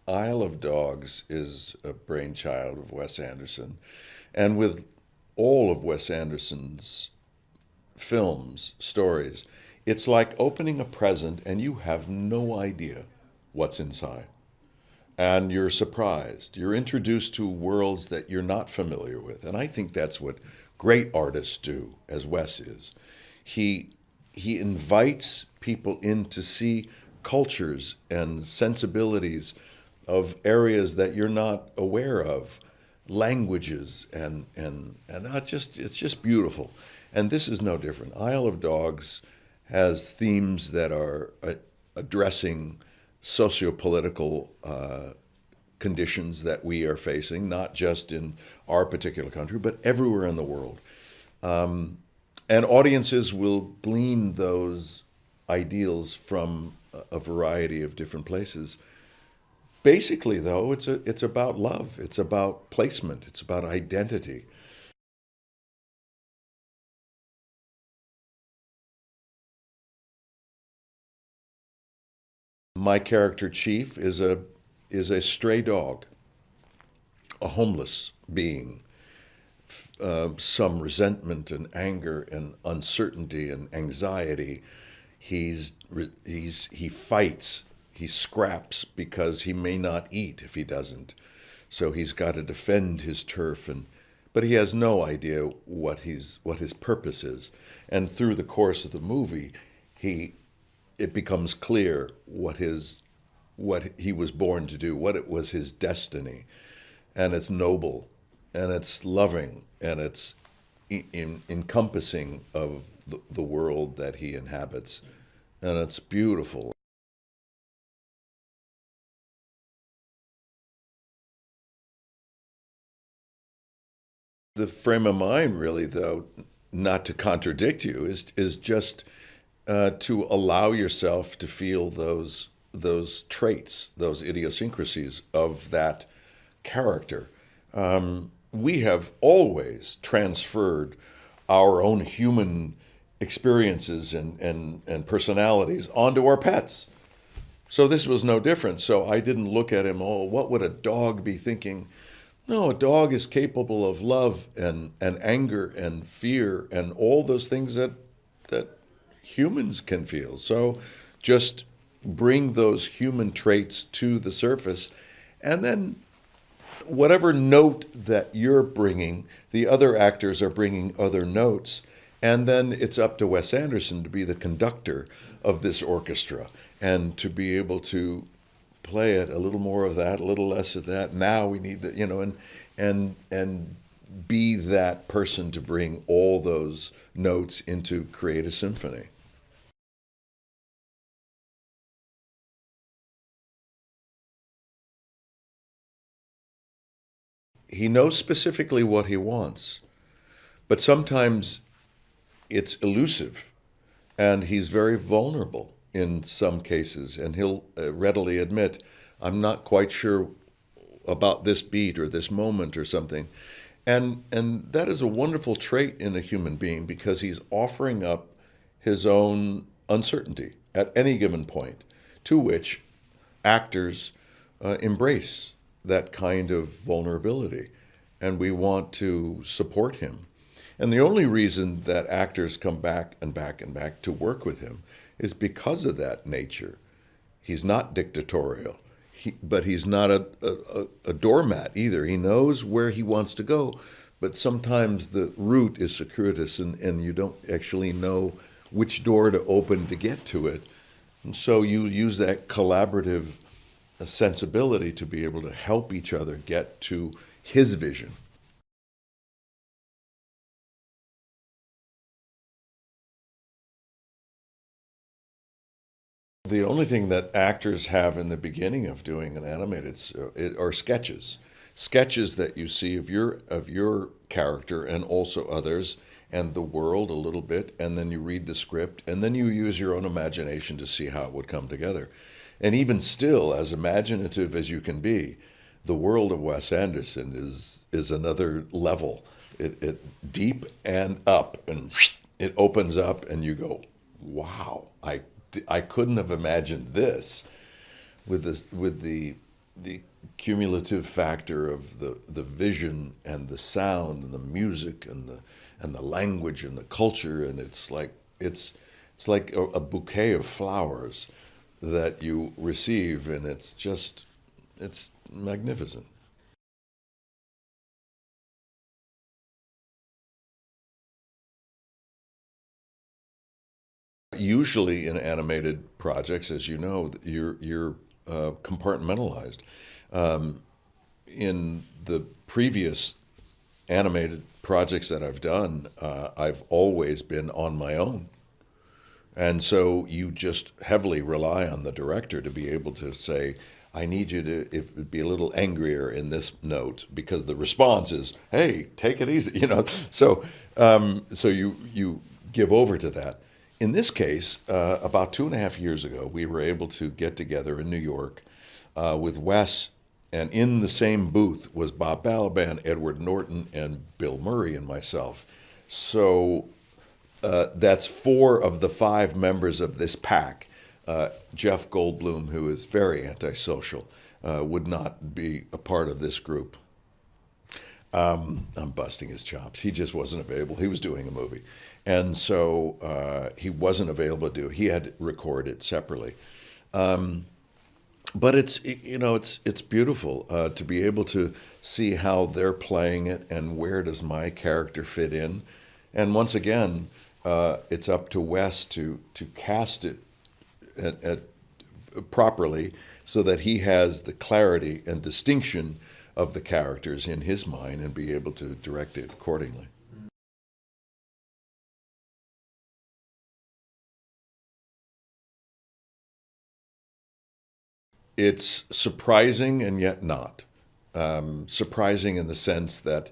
Isle of Dogs is a brainchild of Wes Anderson. And with all of Wes Anderson's films, stories, it's like opening a present and you have no idea what's inside. And you're surprised. You're introduced to worlds that you're not familiar with. And I think that's what great artists do, as Wes is. He he invites people in to see cultures and sensibilities of areas that you're not aware of, languages and not just it's just beautiful. And this is no different. Isle of Dogs has themes that are addressing sociopolitical conditions that we are facing, not just in our particular country, but everywhere in the world. And audiences will glean those ideals from a variety of different places. Basically, though, it's about love. It's about placement. It's about identity. My character Chief is a stray dog, a homeless being. Some resentment and anger and uncertainty and anxiety. He fights. He scraps because he may not eat if he doesn't. So he's got to defend his turf, but he has no idea what his purpose is. And through the course of the movie, it becomes clear what he was born to do, what it was his destiny, and it's noble, and it's loving, and it's encompassing of the world that he inhabits, and it's beautiful. The frame of mind, really, though, not to contradict you, is just to allow yourself to feel those traits, those idiosyncrasies of that character. We have always transferred our own human experiences and personalities onto our pets. So this was no different. So I didn't look at him, oh, what would a dog be thinking? No, a dog is capable of love and anger and fear and all those things that humans can feel. So just bring those human traits to the surface, and then whatever note that you're bringing, the other actors are bringing other notes, and then it's up to Wes Anderson to be the conductor of this orchestra and to be able to play it a little more of that, a little less of that. Now we need that, and be that person to bring all those notes into create a symphony. He knows specifically what he wants, but sometimes it's elusive, and he's very vulnerable in some cases, and he'll readily admit, I'm not quite sure about this beat or this moment or something. And that is a wonderful trait in a human being because he's offering up his own uncertainty at any given point, to which actors embrace that kind of vulnerability, and we want to support him. And the only reason that actors come back and back and back to work with him is because of that nature. He's not dictatorial, but he's not a doormat either. He knows where he wants to go, but sometimes the route is circuitous and you don't actually know which door to open to get to it. And so you use that collaborative sensibility to be able to help each other get to his vision. The only thing that actors have in the beginning of doing an animated are sketches, sketches that you see of your character and also others and the world a little bit, and then you read the script, and then you use your own imagination to see how it would come together. And even still, as imaginative as you can be, the world of Wes Anderson is another level. It deep and up, and it opens up, and you go, "Wow! I couldn't have imagined this with the the cumulative factor of the vision and the sound and the music and the language and the culture, and it's like a bouquet of flowers that you receive, and it's magnificent. Usually in animated projects, as you know, you're compartmentalized. Um, in the previous animated projects that I've done, I've always been on my own. And so you just heavily rely on the director to be able to say, I need you to if be a little angrier in this note because the response is, "Hey, take it easy," you know. So, so you give over to that. In this case, about 2.5 years ago, we were able to get together in New York with Wes, and in the same booth was Bob Balaban, Edward Norton, and Bill Murray and myself. So that's four of the five members of this pack. Jeff Goldblum, who is very antisocial, would not be a part of this group. I'm busting his chops. He just wasn't available. He was doing a movie. And so he wasn't available to do it. He had to record it separately. But it's beautiful to be able to see how they're playing it and where does my character fit in. And once again, it's up to Wes to cast it properly so that he has the clarity and distinction of the characters in his mind and be able to direct it accordingly. It's surprising and yet not. Surprising in the sense that,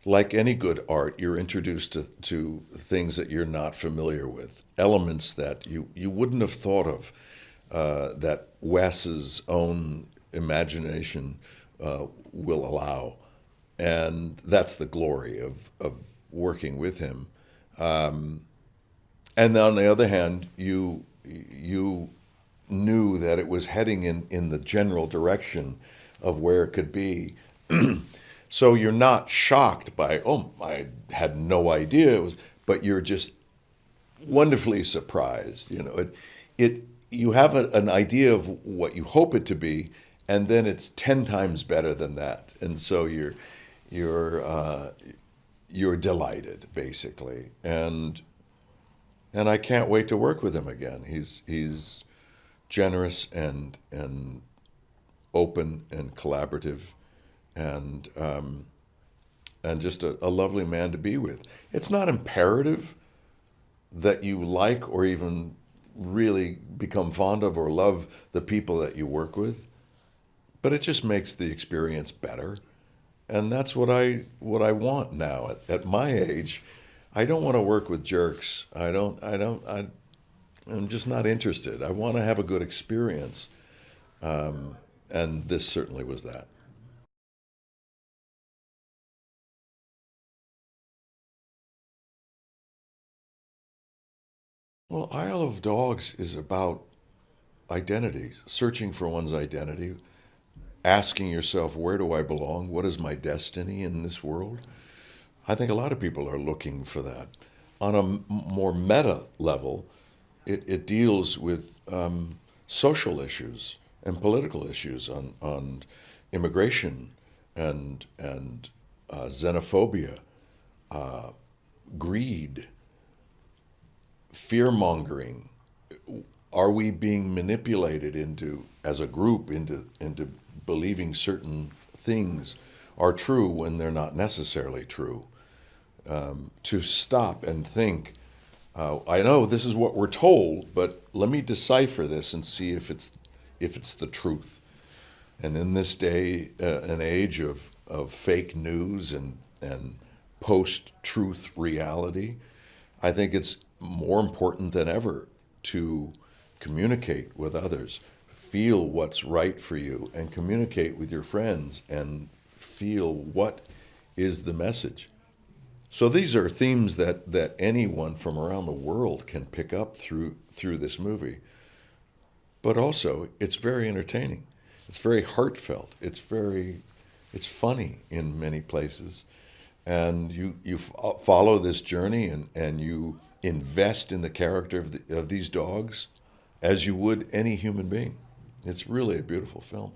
like any good art, you're introduced to things that you're not familiar with, elements that you wouldn't have thought of, that Wes's own imagination will allow. And that's the glory of working with him. And on the other hand, you knew that it was heading in the general direction of where it could be. So you're not shocked by, oh, I had no idea it was, but you're just wonderfully surprised. You know, it you have an idea of what you hope it to be, and then it's 10 times better than that, and so you're you're delighted basically, and I can't wait to work with him again. He's generous and open and collaborative, and and just a lovely man to be with. It's not imperative that you like or even really become fond of or love the people that you work with, but it just makes the experience better. And that's what I want now at my age. I don't want to work with jerks. I'm just not interested. I want to have a good experience. And this certainly was that. Well, Isle of Dogs is about identity, searching for one's identity, asking yourself, where do I belong? What is my destiny in this world? I think a lot of people are looking for that. On a more meta level, it deals with social issues and political issues on immigration and xenophobia, greed, fear mongering. Are we being manipulated into, as a group, into believing certain things are true when they're not necessarily true? To stop and think, I know this is what we're told, but let me decipher this and see if it's the truth. And in this day and age of fake news and post-truth reality, I think it's more important than ever to communicate with others, feel what's right for you, and communicate with your friends and feel what is the message. So these are themes that anyone from around the world can pick up through this movie. But also, it's very entertaining. It's very heartfelt. It's funny in many places, and you follow this journey, and you invest in the character of these dogs as you would any human being. It's really a beautiful film.